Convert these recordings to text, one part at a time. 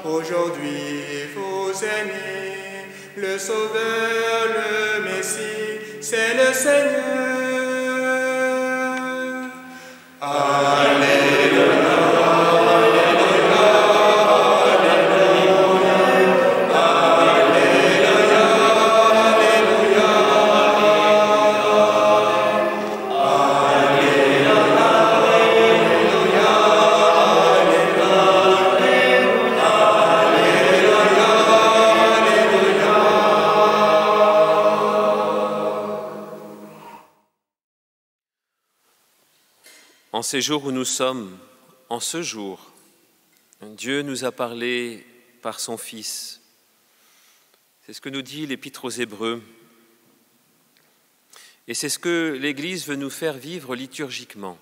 Aujourd'hui vous êtes né, le Sauveur, le Messie, c'est le Seigneur. Alléluia. En ces jours où nous sommes, en ce jour, Dieu nous a parlé par son Fils. C'est ce que nous dit l'Épître aux Hébreux. Et c'est ce que l'Église veut nous faire vivre liturgiquement.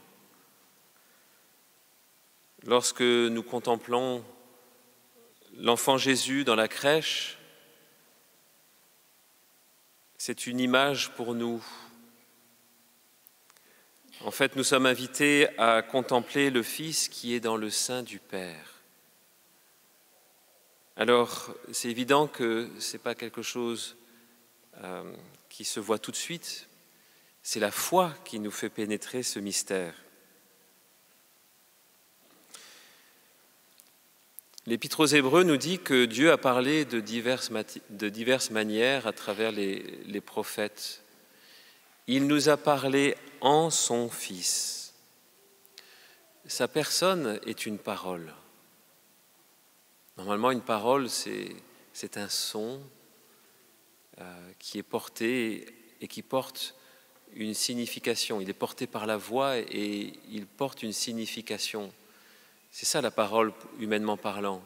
Lorsque nous contemplons l'enfant Jésus dans la crèche, c'est une image pour nous. En fait, nous sommes invités à contempler le Fils qui est dans le sein du Père. Alors, c'est évident que ce n'est pas quelque chose qui se voit tout de suite. C'est la foi qui nous fait pénétrer ce mystère. L'Épître aux Hébreux nous dit que Dieu a parlé de diverses manières à travers les prophètes. Il nous a parlé en son Fils. Sa personne est une parole. Normalement, une parole, c'est un son qui est porté et qui porte une signification. Il est porté par la voix et il porte une signification. C'est ça la parole, humainement parlant.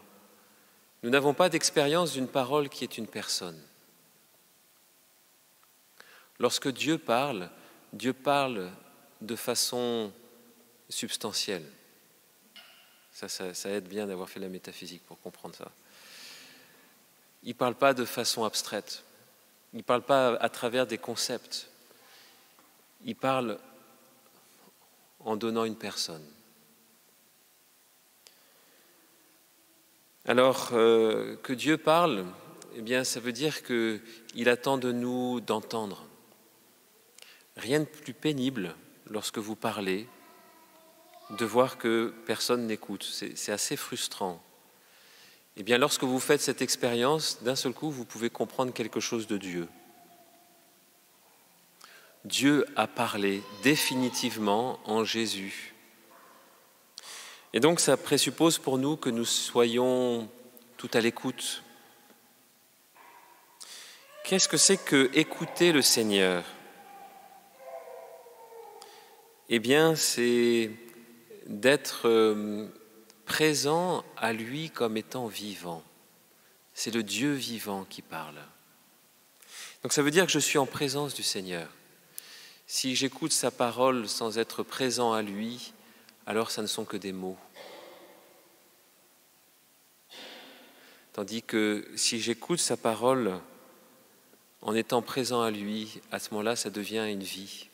Nous n'avons pas d'expérience d'une parole qui est une personne. Lorsque Dieu parle de façon substantielle. Ça aide bien d'avoir fait la métaphysique pour comprendre ça. Il ne parle pas de façon abstraite. Il ne parle pas à travers des concepts. Il parle en donnant une personne. Alors, que Dieu parle, eh bien, ça veut dire qu'il attend de nous d'entendre. Rien de plus pénible, lorsque vous parlez, de voir que personne n'écoute. C'est assez frustrant. Eh bien, lorsque vous faites cette expérience, d'un seul coup, vous pouvez comprendre quelque chose de Dieu. Dieu a parlé définitivement en Jésus. Et donc, ça présuppose pour nous que nous soyons tout à l'écoute. Qu'est-ce que c'est que écouter le Seigneur ? Eh bien, c'est d'être présent à lui comme étant vivant. C'est le Dieu vivant qui parle. Donc ça veut dire que je suis en présence du Seigneur. Si j'écoute sa parole sans être présent à lui, alors ça ne sont que des mots. Tandis que si j'écoute sa parole en étant présent à lui, à ce moment-là, ça devient une vie.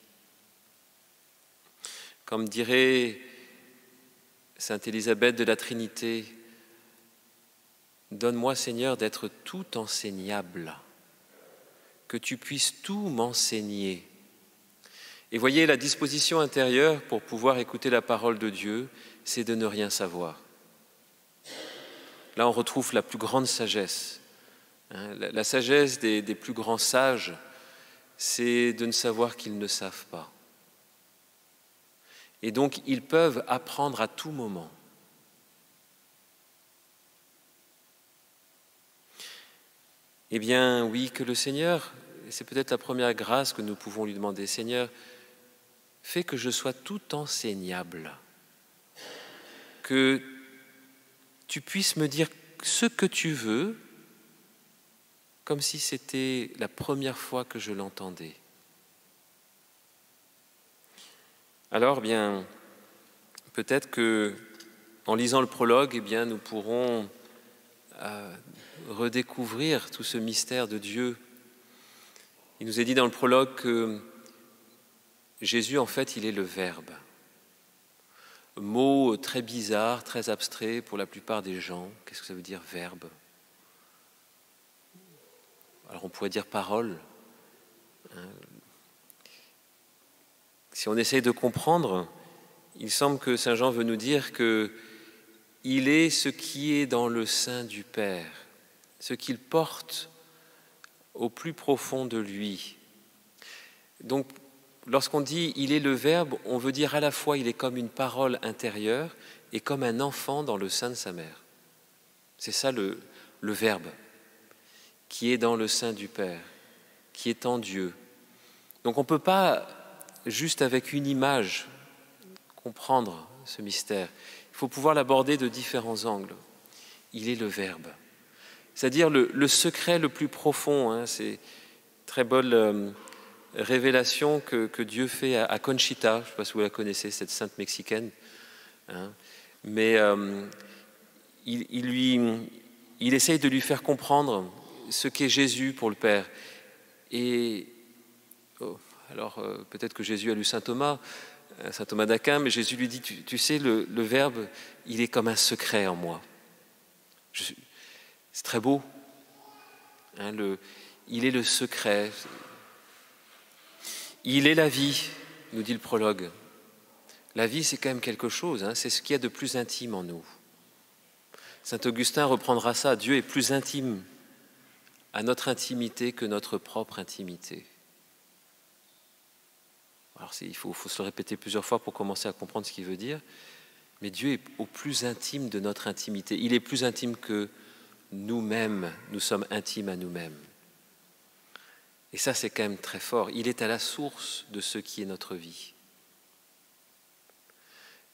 Comme dirait sainte Élisabeth de la Trinité, « Donne-moi, Seigneur, d'être tout enseignable, que tu puisses tout m'enseigner. » Et voyez, la disposition intérieure pour pouvoir écouter la parole de Dieu, c'est de ne rien savoir. Là, on retrouve la plus grande sagesse. La sagesse des plus grands sages, c'est de ne savoir qu'ils ne savent pas. Et donc, ils peuvent apprendre à tout moment. Eh bien, oui, que le Seigneur, c'est peut-être la première grâce que nous pouvons lui demander, Seigneur, fais que je sois tout enseignable, que tu puisses me dire ce que tu veux, comme si c'était la première fois que je l'entendais. Alors, bien, peut-être que, en lisant le prologue, eh bien, nous pourrons redécouvrir tout ce mystère de Dieu. Il nous est dit dans le prologue que Jésus, en fait, il est le Verbe. mot très bizarre, très abstrait pour la plupart des gens. Qu'est-ce que ça veut dire, verbe? Alors on pourrait dire parole. Si on essaye de comprendre, il semble que Saint Jean veut nous dire qu'il est ce qui est dans le sein du Père, ce qu'il porte au plus profond de lui. Donc, lorsqu'on dit « il est le Verbe », on veut dire à la fois il est comme une parole intérieure et comme un enfant dans le sein de sa mère. C'est ça le Verbe, qui est dans le sein du Père, qui est en Dieu. Donc on ne peut pas, juste avec une image, comprendre ce mystère. Il faut pouvoir l'aborder de différents angles. Il est le Verbe. C'est-à-dire le secret le plus profond, c'est une très bonne révélation que Dieu fait à Conchita. Je ne sais pas si vous la connaissez, cette sainte mexicaine. Mais il essaye de lui faire comprendre ce qu'est Jésus pour le Père. Et alors peut-être que Jésus a lu saint Thomas d'Aquin, mais Jésus lui dit, tu sais, le Verbe, il est comme un secret en moi. C'est très beau. Il est le secret. Il est la vie, nous dit le prologue. La vie, c'est quand même quelque chose, c'est ce qu'il y a de plus intime en nous. Saint Augustin reprendra ça, Dieu est plus intime à notre intimité que notre propre intimité. Alors il faut se le répéter plusieurs fois pour commencer à comprendre ce qu'il veut dire, mais Dieu est au plus intime de notre intimité. Il est plus intime que nous-mêmes, nous sommes intimes à nous-mêmes. Et ça, c'est quand même très fort. Il est à la source de ce qui est notre vie.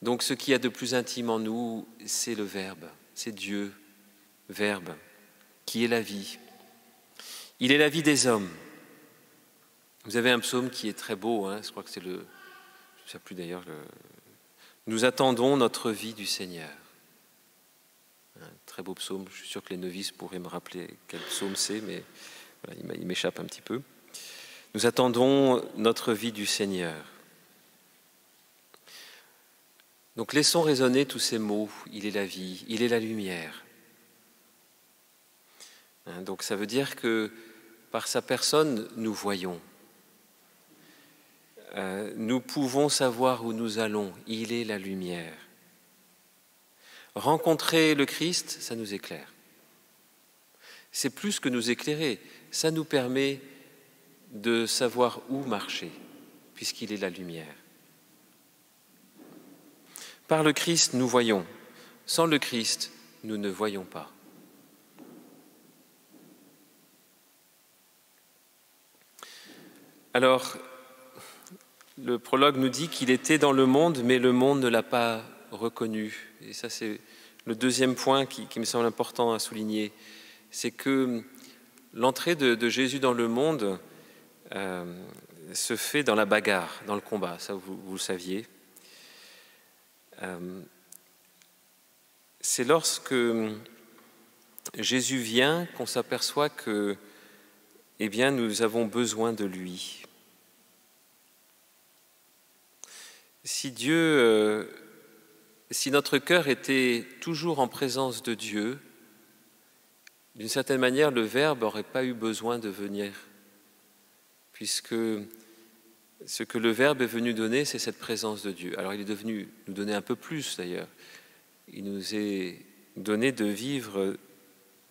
Donc ce qu'il y a de plus intime en nous, c'est le Verbe, c'est Dieu, Verbe, qui est la vie. Il est la vie des hommes. Vous avez un psaume qui est très beau, je crois que c'est je ne sais plus d'ailleurs, nous attendons notre vie du Seigneur. Un très beau psaume, je suis sûr que les novices pourraient me rappeler quel psaume c'est, mais voilà, il m'échappe un petit peu. Nous attendons notre vie du Seigneur. Donc laissons résonner tous ces mots, il est la vie, il est la lumière. Donc ça veut dire que par sa personne, nous voyons. Nous pouvons savoir où nous allons, il est la lumière. Rencontrer le Christ, ça nous éclaire. C'est plus que nous éclairer, ça nous permet de savoir où marcher, puisqu'il est la lumière. Par le Christ, nous voyons. Sans le Christ, nous ne voyons pas. Alors, le prologue nous dit qu'il était dans le monde, mais le monde ne l'a pas reconnu. Et ça, c'est le deuxième point qui me semble important à souligner. C'est que l'entrée de Jésus dans le monde se fait dans la bagarre, dans le combat. Ça, vous le saviez. C'est lorsque Jésus vient qu'on s'aperçoit que, nous avons besoin de lui. Si notre cœur était toujours en présence de Dieu, d'une certaine manière, le Verbe n'aurait pas eu besoin de venir, puisque ce que le Verbe est venu donner, c'est cette présence de Dieu. Alors il est devenu nous donner un peu plus d'ailleurs. Il nous est donné de vivre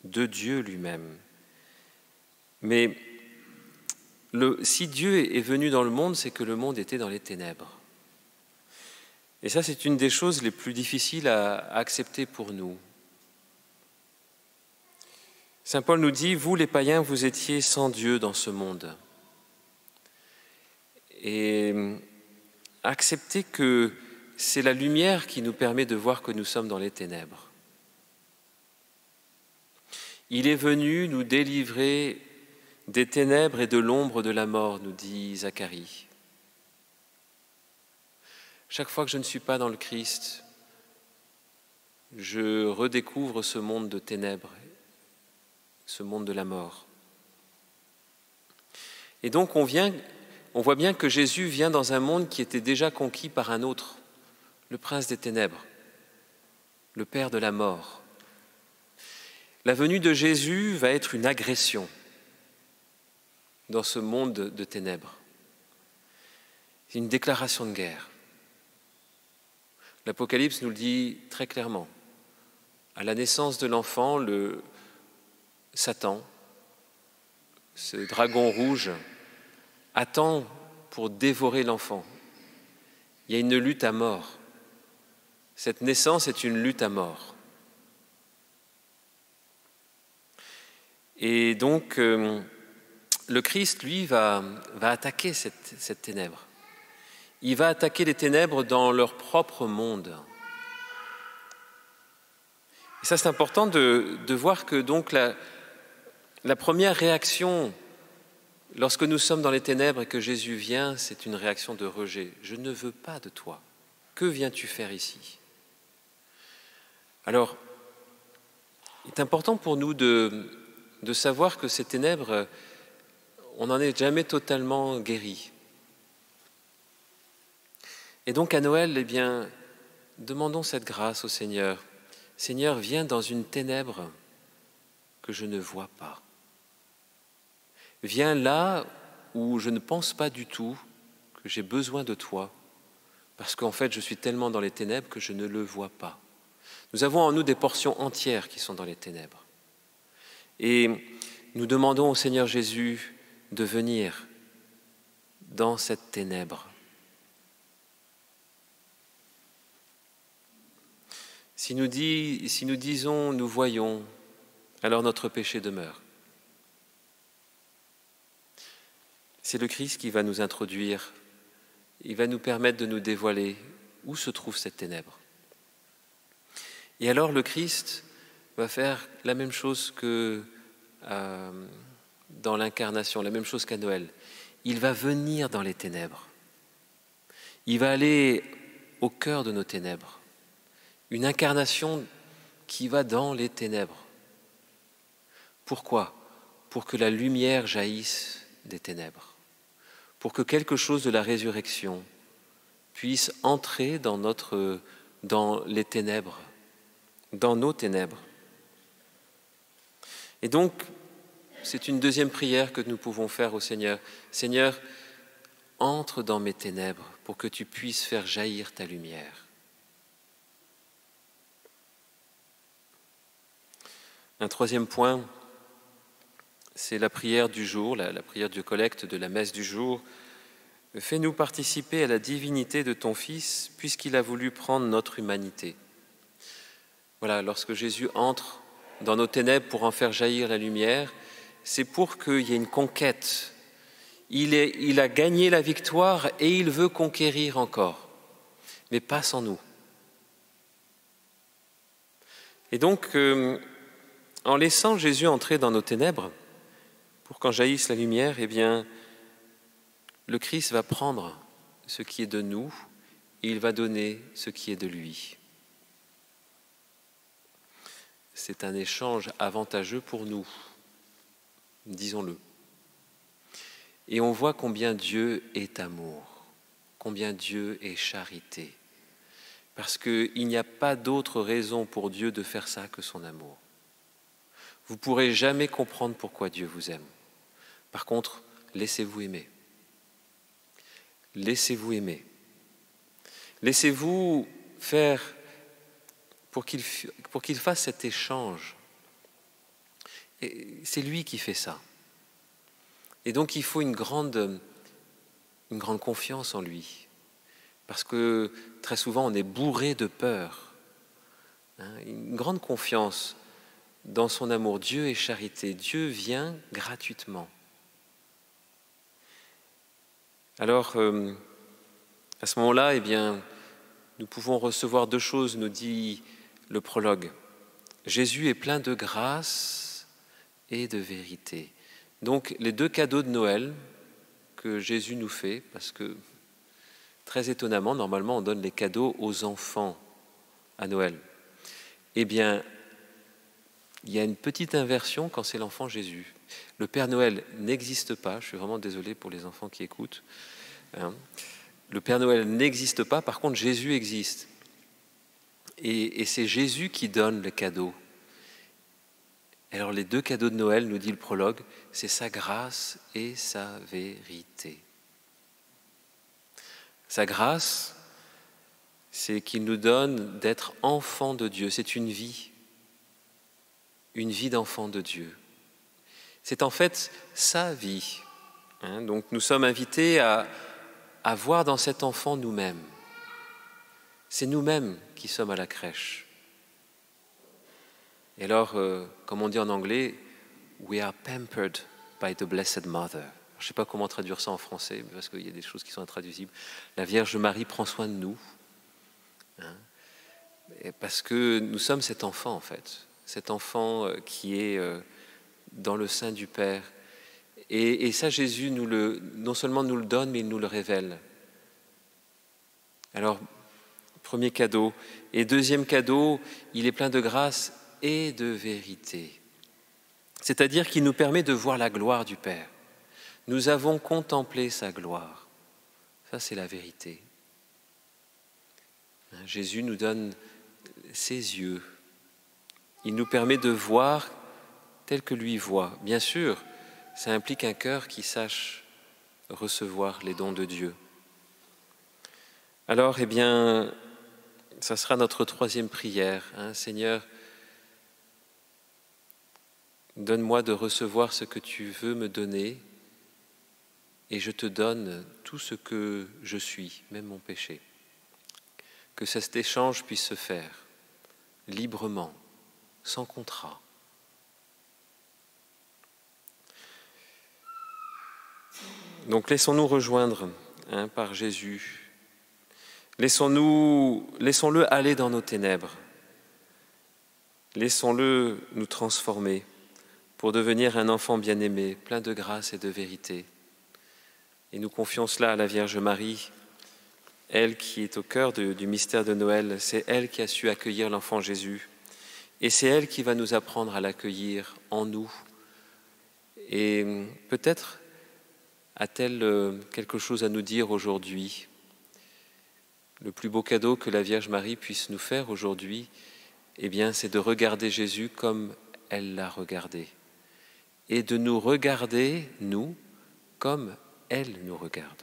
de Dieu lui-même. Mais si Dieu est venu dans le monde, c'est que le monde était dans les ténèbres. Et ça, c'est une des choses les plus difficiles à accepter pour nous. Saint Paul nous dit, vous les païens, vous étiez sans Dieu dans ce monde. Et accepter que c'est la lumière qui nous permet de voir que nous sommes dans les ténèbres. Il est venu nous délivrer des ténèbres et de l'ombre de la mort, nous dit Zacharie. Chaque fois que je ne suis pas dans le Christ, je redécouvre ce monde de ténèbres, ce monde de la mort. Et donc on voit bien que Jésus vient dans un monde qui était déjà conquis par un autre, le prince des ténèbres, le père de la mort. La venue de Jésus va être une agression dans ce monde de ténèbres. C'est une déclaration de guerre. L'Apocalypse nous le dit très clairement. À la naissance de l'enfant, le Satan, ce dragon rouge, attend pour dévorer l'enfant. Il y a une lutte à mort. Cette naissance est une lutte à mort. Et donc, le Christ, lui, va attaquer cette ténèbre. Il va attaquer les ténèbres dans leur propre monde. Et ça, c'est important de voir que donc la première réaction, lorsque nous sommes dans les ténèbres et que Jésus vient, c'est une réaction de rejet. Je ne veux pas de toi. Que viens-tu faire ici? Alors, il est important pour nous de savoir que ces ténèbres, on n'en est jamais totalement guéri. Et donc à Noël, eh bien, demandons cette grâce au Seigneur. Seigneur, viens dans une ténèbre que je ne vois pas. Viens là où je ne pense pas du tout que j'ai besoin de toi, parce qu'en fait, je suis tellement dans les ténèbres que je ne le vois pas. Nous avons en nous des portions entières qui sont dans les ténèbres. Et nous demandons au Seigneur Jésus de venir dans cette ténèbre. Si nous disons, nous voyons, alors notre péché demeure. C'est le Christ qui va nous introduire, il va nous permettre de nous dévoiler où se trouve cette ténèbre. Et alors le Christ va faire la même chose que dans l'incarnation, la même chose qu'à Noël. Il va venir dans les ténèbres. Il va aller au cœur de nos ténèbres. Une incarnation qui va dans les ténèbres. Pourquoi? Pour que la lumière jaillisse des ténèbres. Pour que quelque chose de la résurrection puisse entrer dans les ténèbres, dans nos ténèbres. Et donc, c'est une deuxième prière que nous pouvons faire au Seigneur. Seigneur, entre dans mes ténèbres pour que tu puisses faire jaillir ta lumière. Un troisième point, c'est la prière du jour, la prière du collecte de la messe du jour. Fais-nous participer à la divinité de ton Fils, puisqu'il a voulu prendre notre humanité. Voilà, lorsque Jésus entre dans nos ténèbres pour en faire jaillir la lumière, c'est pour qu'il y ait une conquête. Il a gagné la victoire et il veut conquérir encore, mais pas sans nous. Et donc, en laissant Jésus entrer dans nos ténèbres, pour qu'en jaillisse la lumière, eh bien, le Christ va prendre ce qui est de nous et il va donner ce qui est de lui. C'est un échange avantageux pour nous, disons-le. Et on voit combien Dieu est amour, combien Dieu est charité. Parce qu'il n'y a pas d'autre raison pour Dieu de faire ça que son amour. Vous ne pourrez jamais comprendre pourquoi Dieu vous aime. Par contre, laissez-vous aimer. Laissez-vous aimer. Laissez-vous faire pour qu'il fasse cet échange. Et c'est lui qui fait ça. Et donc il faut une grande confiance en lui. Parce que très souvent on est bourré de peur. Une grande confiance dans son amour. Dieu est charité. Dieu vient gratuitement. Alors, à ce moment-là, eh bien, nous pouvons recevoir deux choses, nous dit le prologue. Jésus est plein de grâce et de vérité. Donc, les deux cadeaux de Noël que Jésus nous fait, parce que, très étonnamment, normalement, on donne les cadeaux aux enfants à Noël. Eh bien, il y a une petite inversion quand c'est l'enfant Jésus. Le Père Noël n'existe pas, je suis vraiment désolé pour les enfants qui écoutent. Le Père Noël n'existe pas, par contre Jésus existe. Et c'est Jésus qui donne le cadeau. Alors les deux cadeaux de Noël, nous dit le prologue, c'est sa grâce et sa vérité. Sa grâce, c'est qu'il nous donne d'être enfants de Dieu. C'est une vie d'enfant de Dieu. C'est en fait sa vie. Donc nous sommes invités à voir dans cet enfant nous-mêmes. C'est nous-mêmes qui sommes à la crèche. Et alors, comme on dit en anglais, we are pampered by the Blessed Mother. Je ne sais pas comment traduire ça en français, parce qu'il y a des choses qui sont intraduisibles. La Vierge Marie prend soin de nous, parce que nous sommes cet enfant, en fait. Cet enfant qui est dans le sein du Père. Et ça, Jésus non seulement nous le donne, mais il nous le révèle. Alors, premier cadeau. Et deuxième cadeau, il est plein de grâce et de vérité. C'est-à-dire qu'il nous permet de voir la gloire du Père. Nous avons contemplé sa gloire. Ça, c'est la vérité. Jésus nous donne ses yeux. Il nous permet de voir tel que lui voit. Bien sûr, ça implique un cœur qui sache recevoir les dons de Dieu. Alors, eh bien, ça sera notre troisième prière. Seigneur, donne-moi de recevoir ce que tu veux me donner et je te donne tout ce que je suis, même mon péché. Que cet échange puisse se faire librement, sans contrat. Donc laissons-nous rejoindre par Jésus. Laissons-le aller dans nos ténèbres. Laissons-le nous transformer pour devenir un enfant bien-aimé, plein de grâce et de vérité. Et nous confions cela à la Vierge Marie, elle qui est au cœur du mystère de Noël. C'est elle qui a su accueillir l'enfant Jésus. Et c'est elle qui va nous apprendre à l'accueillir en nous. Et peut-être a-t-elle quelque chose à nous dire aujourd'hui. Le plus beau cadeau que la Vierge Marie puisse nous faire aujourd'hui, eh bien, c'est de regarder Jésus comme elle l'a regardé. Et de nous regarder, nous, comme elle nous regarde.